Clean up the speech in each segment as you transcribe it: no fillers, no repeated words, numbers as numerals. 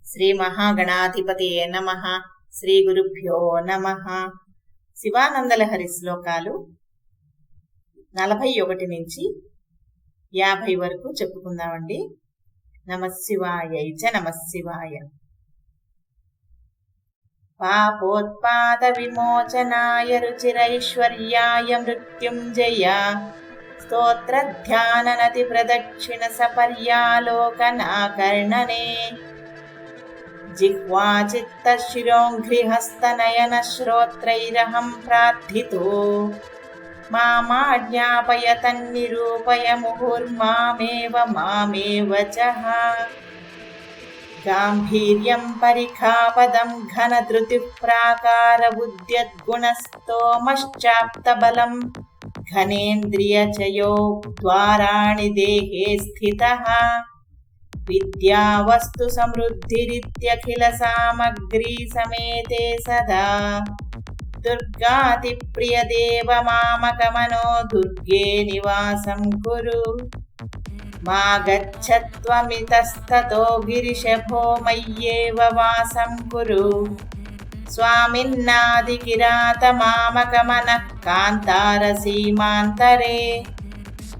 శ్రీ మహాగణాధిపతయే నమః. శ్రీ గురుభ్యో నమః. శివానందలహరి శ్లోకాలు 41 నుంచి 50 వరకు చెప్పుకుందామండి. నమఃశివాయై చ నమఃశివాయ. పాపోత్పాద విమోచనాయ రుచిరైశ్వర్యాయ మృత్యుంజయ స్తోత్రధ్యాననతి ప్రదక్షిణ సపర్యాలోకనాకర్ణనే జిహ్వా చిత్త శిరోంఘ్రిహస్తనయన శ్రోత్రైరహం ప్రార్థితో మామాజ్ఞాపయ తన్నిరూపయ ముహుర్మామేవ చః. గాంభీర్యం పరిఖాపదం ఘనధృతి ప్రాకార బుద్ధ్యద్గుణస్తోమశ్చాప్తబలం ఘనేంద్రియచయో ద్వారాణి దేహే స్థితః. విద్యావస్తు సమృద్ధిరిత్యఖిల సామగ్రీ సమేతే సదా దుర్గాతి ప్రియదేవ మామకమనో దుర్గే నివాసం కురు. మా గచ్చత్వమితస్తతో గిరిశభో మయ్యేవ వాసం కురు. స్వామిన్నాది కిరాత మామకమనః కాంతార సీమాంతరే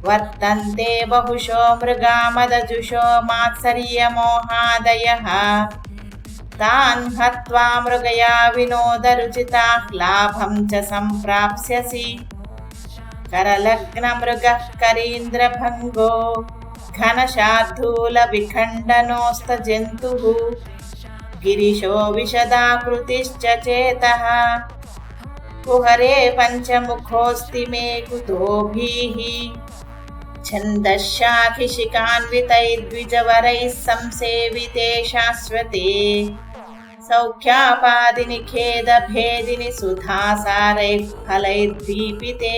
వర్తంతే బహుశో మృగామదజుషో మాత్సర్యమోహాదయః. తాన్ హత్వా మృగయా వినోదరుచితాః లాభం చ సంప్రాప్స్యసి. కరలగ్న మృగః కరీంద్రభంగో ఘనశార్దూల విఖండనోస్త జంతుః గిరిశో విశదాకృతిశ్చ చేతః. కుహరే పంచముఖోస్తి మే కుతోభిః ఛందశ్శాఖిశిఖాన్వితైర్ద్విజవరైః సంసేవితే శాశ్వతే. సౌఖ్యాపాదిని ఖేదభేదిని సుధాసారైః ఫలైర్దీపితే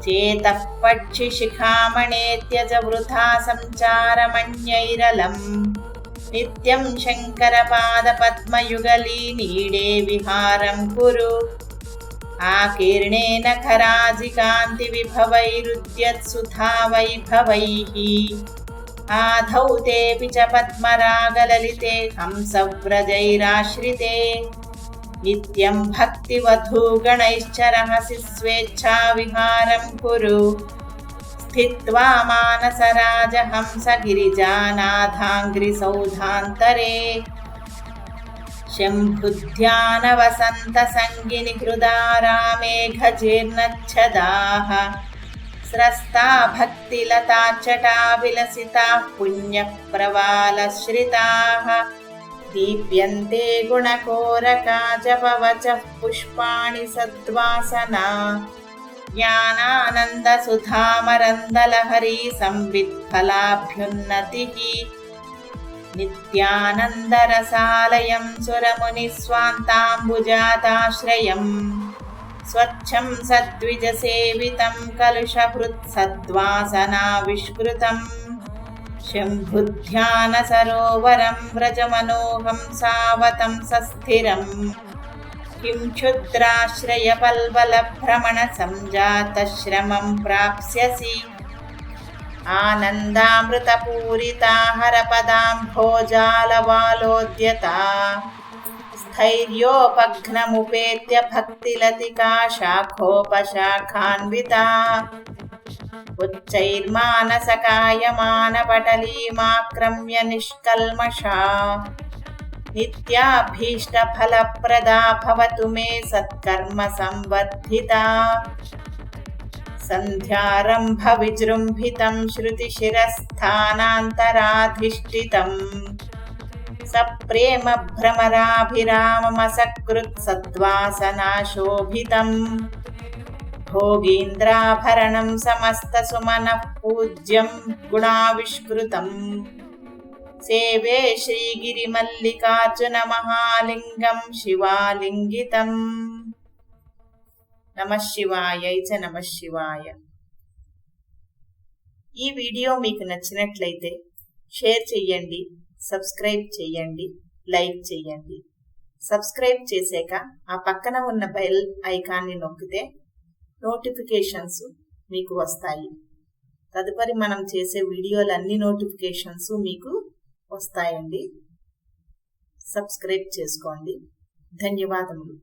చేతః పక్షిశిఖామణేత్యజ వృథా సంచారమణ్యైరలం. నిత్యం శంకరపాదపద్మయుగళీ నీడే విహారం కురు. ఆకీర్ణేన ఖరాజికాంతి విభవైరుద్యత్సుధా వైభవైః. ఆధౌ తేపి చ పద్మరాగలలితే హంసవ్రజైరాశ్రితే. నిత్యం భక్తివధూగణైశ్చ రహసి స్వేచ్ఛా విహారం కురు. స్థిత్వా మానసరాజహంస గిరిజానాథాంఘ్రి సౌధాంతరే శంభుధ్యాన వసంత సంగిని హృదారామేఘజీర్ణచ్ఛదాః. స్రస్తా భక్తిలతాచ్చటా విలసితాః పుణ్యప్రవాలశ్రితాః. దీప్యంతే గుణకోరకా జపవచః పుష్పాణి సద్వాసనా. జ్ఞానానంద సుధామరందలహరీ సంవిత్ఫలాభ్యున్నతిః. నిత్యానందరసాలయం సురమునిస్వాంతాంబుజాతాశ్రయం స్వచ్ఛం సద్విజసేవితం కలుషహృత్ సద్వాసనావిష్కృతం. శంభుధ్యాన సరోవరం వ్రజమనోహం సావతం సస్థిరం. కిం క్షుద్రాశ్రయ పల్వల భ్రమణ సంజాతశ్రమం ప్రాప్స్యసి. ఆనందామృతపూరితాహరపదాంభోజాలవాలోద్యతా స్థైర్యోపఘ్నముపేత్య భక్తిలతికా శాఖోపశాఖాన్వితా. ఉచ్చైర్మానసకాయమానపటలీమాక్రమ్య నిష్కల్మషా. నిత్యాభీష్టఫలప్రదా భవతు మే సత్కర్మ సంవర్ధితా. సంధ్యారంభ విజృంభితం శృతిశిరస్థానాంతరాధిష్ఠితం. సప్రేమ భ్రమరాభిరామమసకృత్ సద్వాసనాశోభితం. భోగీంద్రాభరణం సమస్త సుమనః పూజ్యం గుణావిష్కృతం. సేవే శ్రీగిరిమల్లికార్జున మహాలింగం శివాలింగితం. నమఃశివాయై చ నమఃశివాయ. ఈ వీడియో మీకు నచ్చినట్లయితే షేర్ చెయ్యండి, సబ్స్క్రైబ్ చెయ్యండి, లైక్ చెయ్యండి. సబ్స్క్రైబ్ చేశాక ఆ పక్కన ఉన్న బెల్ ఐకాన్ని నొక్కితే నోటిఫికేషన్స్ మీకు వస్తాయి. తదుపరి మనం చేసే వీడియోలన్నీ నోటిఫికేషన్స్ మీకు వస్తాయండి. సబ్స్క్రైబ్ చేసుకోండి. ధన్యవాదములు.